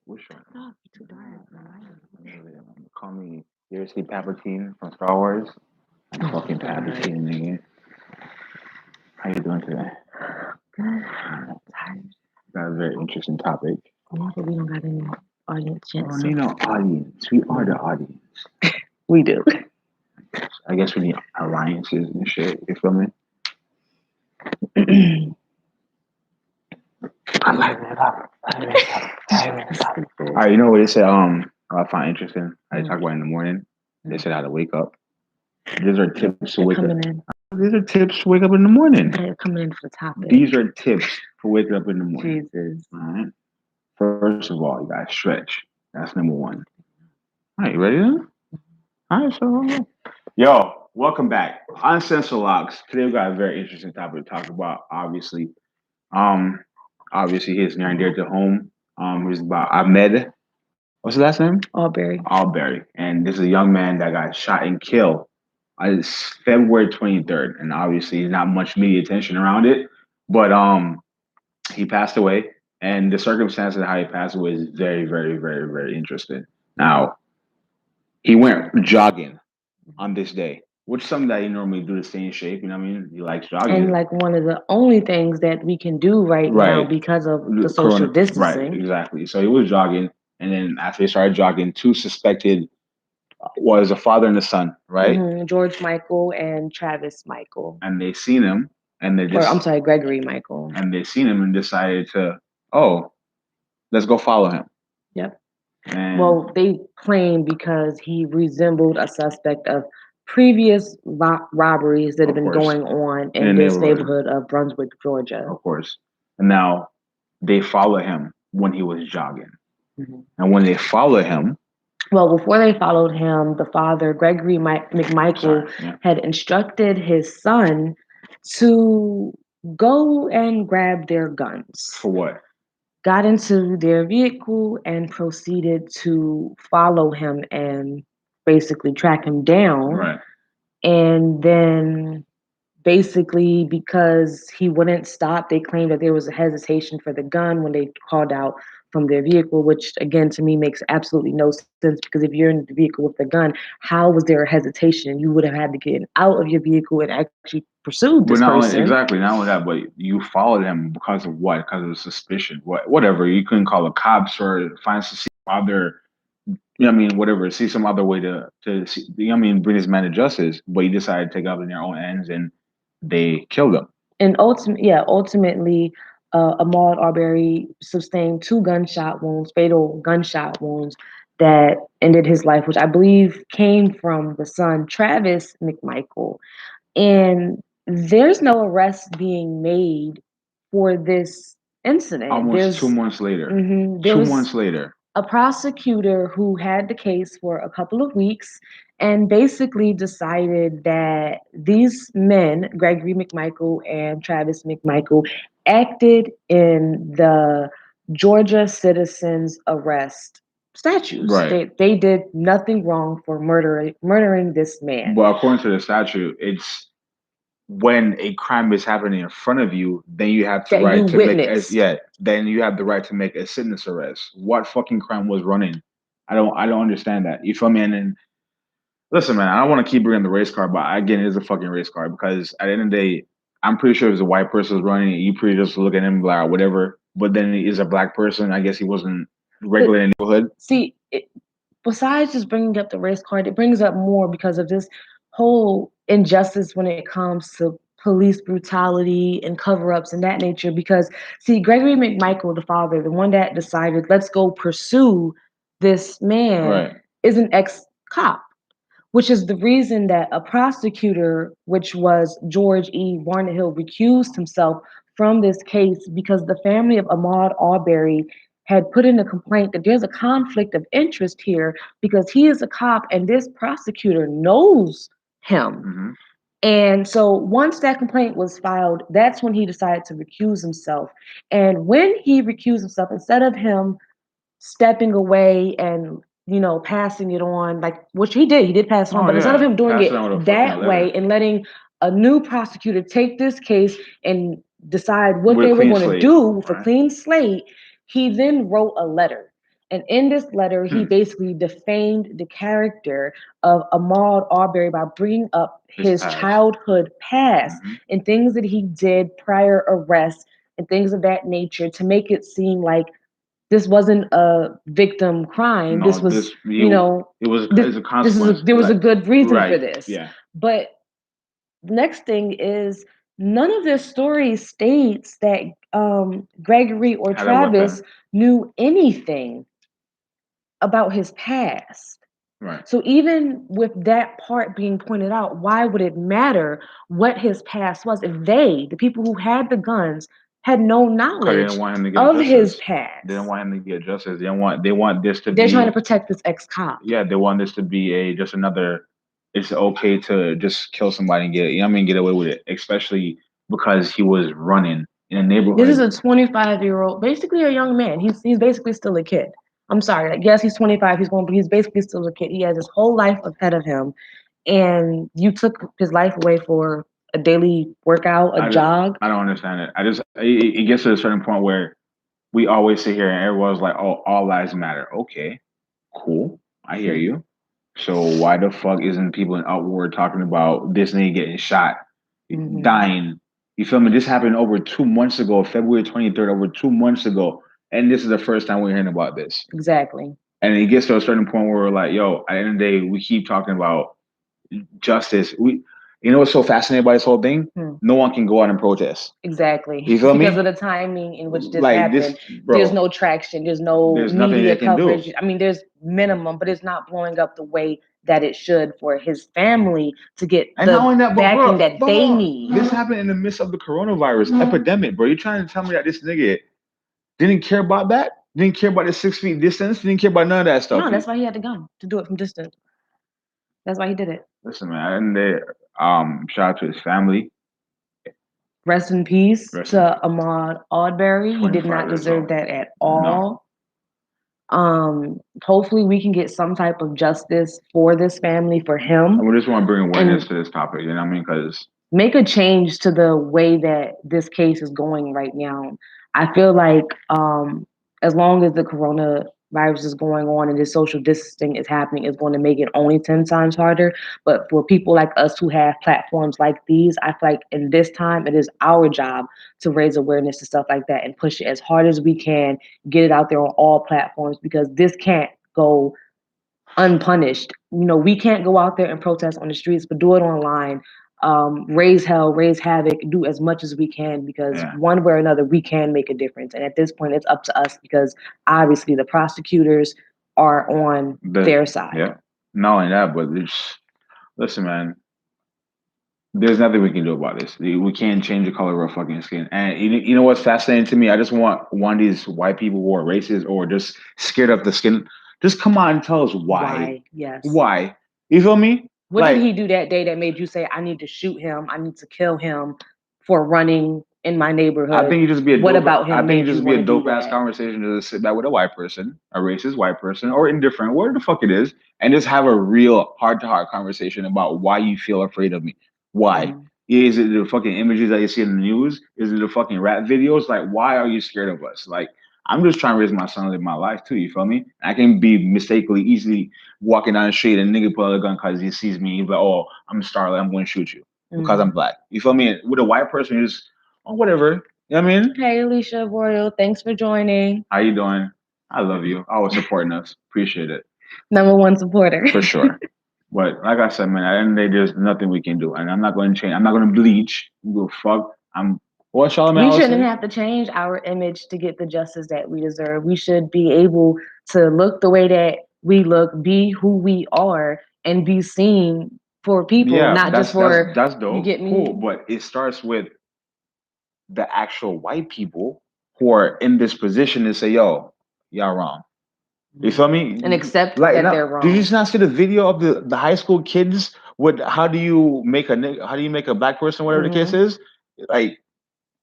Which one? Oh, too dark. Call me. You ever see Palpatine from Star Wars? I'm fucking Palpatine, nigga. How you doing today? Good. Got a very interesting topic. Yeah, but we don't got any audience We yet. don't need no audience. We are the audience. We do. I guess we need alliances and shit. You feel me? I like that up. All right, you know what they said? I find interesting. I talk about in the morning. They said how to wake up. These are tips to wake up. These are tips to wake up in the morning. They're coming in for the topic. These are tips for waking up in the morning. Jesus. All right. First of all, you gotta stretch. That's number one. All right, you ready then? All right, so yo, welcome back. Uncensored Locks. Today we got a very interesting topic to talk about. Um, obviously he's near and dear to home. He's about Ahmed. What's his last name? Arbery. Arbery. And this is a young man that got shot and killed. It's February 23rd, and obviously not much media attention around it. But he passed away, and the circumstances of how he passed away is very, very, very, very interesting. Now, he went jogging on this day, which is something that he normally do to stay in shape. You know what I mean? He likes jogging. And like one of the only things that we can do right now because of the social distancing. Right, exactly. So he was jogging, and then after he started jogging, two suspected was a father and a son, right? George Michael and Travis Michael. And they seen him, and they just. Or I'm sorry, Gregory Michael. And they seen him and decided to, oh, let's go follow him. Yep. And well, they claim because he resembled a suspect of previous robberies that have been going on in this neighborhood of Brunswick, Georgia. Of course. And now they follow him when he was jogging. And when they follow him, well, before they followed him, the father, Gregory McMichael, had instructed his son to go and grab their guns. For what? Got into their vehicle and proceeded to follow him and basically track him down. Right. And then basically because he wouldn't stop, they claimed that there was a hesitation for the gun when they called out from their vehicle, which again to me makes absolutely no sense because if you're in the vehicle with the gun, how was there a hesitation? You would have had to get out of your vehicle and actually pursue this person. Exactly, not only that, but you followed him because of what? Because of suspicion. Whatever. You couldn't call the cops or find some other, you know what I mean, whatever, see some other way to see, you know what I mean, bring this man to justice, but you decided to take up in their own ends and they killed him. And ultimately, Ahmaud Arbery sustained 2 fatal gunshot wounds that ended his life, which I believe came from the son, Travis McMichael. And there's no arrest being made for this incident. Almost 2 months later. 2 months later. A prosecutor who had the case for a couple of weeks and basically decided that these men, Gregory McMichael and Travis McMichael, acted in the Georgia Citizens Arrest statutes. Right. They did nothing wrong for murdering this man. Well, according to the statute, it's when a crime is happening in front of you, then you have the right to then you have the right to make a citizen's arrest. What fucking crime was running? I don't understand that. You feel me? And then listen, man, I don't want to keep bringing the race card, but again, it is a fucking race card because at the end of the day, I'm pretty sure if it was a white person was running, you pretty just look at him like whatever. But then he is a black person. I guess he wasn't regular in the neighborhood. See, besides just bringing up the race card, it brings up more because of this whole injustice when it comes to police brutality and cover-ups and that nature. Because see, Gregory McMichael, the father, the one that decided let's go pursue this man, is an ex-cop, which is the reason that a prosecutor, which was George E. Varnahill, recused himself from this case because the family of Ahmaud Arbery had put in a complaint that there's a conflict of interest here because he is a cop and this prosecutor knows him. And so once that complaint was filed, that's when he decided to recuse himself. And when he recused himself, instead of him stepping away and passing it on, like, which he did pass it on, Oh but instead of yeah, him doing pass it it on with a fucking that way letter and letting a new prosecutor take this case and decide what with they a were clean going to slate, do with a right? clean slate, he then wrote a letter. And in this letter, he Hmm. basically defamed the character of Ahmaud Arbery by bringing up His his past. childhood past Hmm. and things that he did prior arrests and things of that nature to make it seem like this wasn't a victim crime. This No, was, this you you. know, It was this it's a this is consequence. there was a Like good reason for right, this. yeah. But the next thing is none of this story states that Gregory or Had a weapon. Travis knew anything about his past. Right. So even with that part being pointed out, why would it matter what his past was if they, the people who had the guns, had no Because they didn't knowledge want him to get of his justice. They didn't past? want him to get justice. They want this to They're trying to be protect this ex-cop. yeah, they want this to be a just another it's okay to just kill somebody and get get away with it. Especially because he was running in a This is neighborhood. a 25-year-old, basically a young man. He's basically still a kid. I'm sorry. Like, yes, he's 25. He's basically still a kid. He has his whole life ahead of him, and you took his life away for a daily workout, a jog. I don't understand it. It gets to a certain point where we always sit here and everyone's like, "Oh, all lives matter." Okay, cool, I hear you. So why the fuck isn't people in Outward talking about this nigga getting shot, dying? You feel me? This happened over 2 months ago, February 23rd, over 2 months ago, and this is the first time we're hearing about this. Exactly. And it gets to a certain point where we're like, "Yo," at the end of the day, we keep talking about justice. You know what's so fascinating about this whole thing? No one can go out and protest. Exactly. You feel Because me? of the timing in which this Like this, happened. There's bro. no traction. There's no There's nothing media they can do. coverage. I mean, there's minimum, but it's not blowing up the way that it should for his family to get And not the only that, but backing bro, that they need. this happened in the midst of the coronavirus epidemic, bro. You trying to tell me that this nigga didn't care about that? Didn't care about the 6 feet distance? Didn't care about none of that stuff? No, that's why he had the gun to do it from distance. That's why he did it. Listen, man, and they shout out to his family. Rest in peace Rest in to Ahmaud Arbery. He did 25 not years deserve old. that at No. all. Hopefully we can get some type of justice for this family, for him. And we just want to bring awareness to this topic, you know what I mean? Because make a change to the way that this case is going right now. I feel like as long as the coronavirus is going on and this social distancing is happening, it's going to make it only 10 times harder. But for people like us who have platforms like these, I feel like in this time, it is our job to raise awareness to stuff like that and push it as hard as we can, get it out there on all platforms because this can't go unpunished. We can't go out there and protest on the streets, but do it online. Raise hell, raise havoc, do as much as we can because one way or another we can make a difference. And at this point, it's up to us because obviously the prosecutors are on their side. Yeah, not only that, but listen, man. There's nothing we can do about this. We can't change the color of our fucking skin. And you know what's fascinating to me? I just want one of these white people who are racist or just scared of the skin. Just come on and tell us why. Yes. Why? You feel me? What did he do that day that made you say, I need to shoot him, I need to kill him for running in my neighborhood? I think you just be a what dope, about him? I think you just be a dope ass conversation to sit back with a white person, a racist white person, or indifferent, whatever the fuck it is, and just have a real heart to heart conversation about why you feel afraid of me. Why? Is it the fucking images that you see in the news? Is it the fucking rap videos? Like, why are you scared of us? Like, I'm just trying to raise my son and live my life too. You feel me? I can be mistakenly easily walking down the street and nigga pull out a gun because he sees me. He's like, "Oh, I'm Starlight. I'm going to shoot you because I'm black." You feel me? With a white person, you just, oh, whatever. You know what I mean? Hey, Alicia Royal, thanks for joining. How you doing? I love you. Always supporting us. Appreciate it. Number one supporter. For sure. But like I said, man, at the end of the day, there's nothing we can do. And I'm not going to change. I'm not going to bleach. Go fuck. What Charlamagne We shouldn't say? have to change our image to get the justice that we deserve. We should be able to look the way that we look, be who we are, and be seen for people, not just for that's dope. You get me? Cool. But it starts with the actual white people who are in this position to say, yo, y'all wrong. You feel me? And accept like, that now, they're wrong. Did you just not see the video of the high school kids with how do you make a black person, whatever the case is? Like,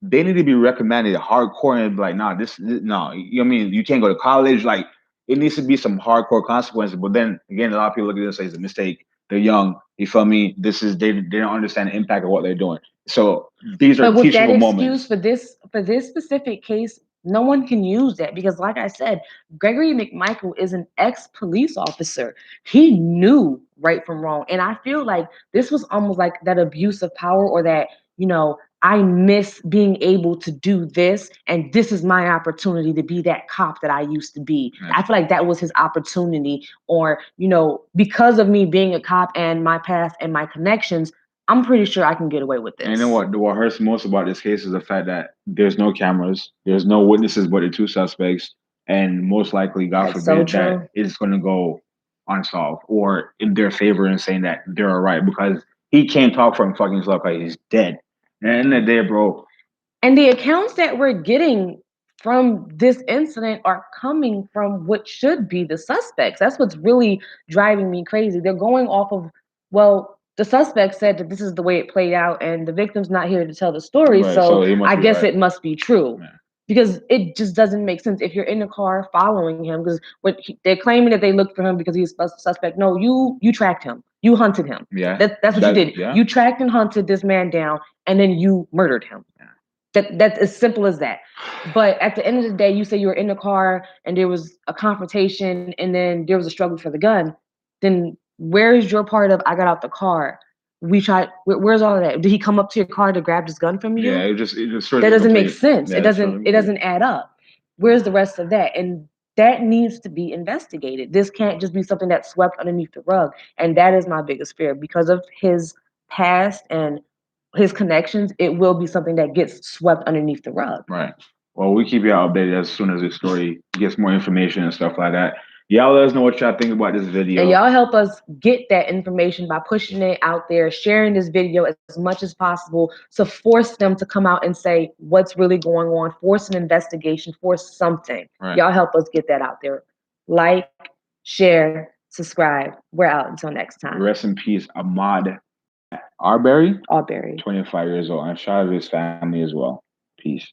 they need to be recommended hardcore and be like, nah, no, you know what I mean? You can't go to college. Like, it needs to be some hardcore consequences. But then again, a lot of people look at this as a mistake. They're young. You feel me? This is they don't understand the impact of what they're doing. So these are But with that teachable excuse moments. for this specific case, no one can use that because, like I said, Gregory McMichael is an ex-police officer. He knew right from wrong, and I feel like this was almost like that abuse of power, or that I miss being able to do this, and this is my opportunity to be that cop that I used to be. Right. I feel like that was his opportunity, or because of me being a cop and my past and my connections, I'm pretty sure I can get away with this. And you know what hurts most about this case is the fact that there's no cameras, there's no witnesses but the two suspects, and most likely, God forbid, that it's going to go unsolved or in their favor in saying that they're all right because he can't talk for him fucking himself like he's dead. And at the end of the day, bro. And the accounts that we're getting from this incident are coming from what should be the suspects. That's what's really driving me crazy. They're going off of, well, the suspect said that this is the way it played out, and the victim's not here to tell the story, right, so I guess it must be true. Yeah. Because it just doesn't make sense if you're in the car following him. Because they're claiming that they looked for him because he's a suspect. No, you tracked him. You hunted him. Yeah, that's what you did. Yeah. You tracked and hunted this man down, and then you murdered him. Yeah. That's as simple as that. But at the end of the day, you say you were in the car and there was a confrontation, and then there was a struggle for the gun. Then where's your part of I got out the car? We tried. Where's all of that? Did he come up to your car to grab his gun from you? Yeah, it just that doesn't make sense. Yeah, it doesn't add up. Where's the rest of that? And that needs to be investigated. This can't just be something that's swept underneath the rug. And that is my biggest fear because of his past and his connections. It will be something that gets swept underneath the rug. Right. Well, we keep y'all updated as soon as this story gets more information and stuff like that. Y'all let us know what y'all think about this video. And y'all help us get that information by pushing it out there, sharing this video as much as possible to force them to come out and say what's really going on, force an investigation, force something. Right. Y'all help us get that out there. Like, share, subscribe. We're out until next time. Rest in peace, Ahmaud Arbery. Arbery. 25 years old. And shout out to his family as well. Peace.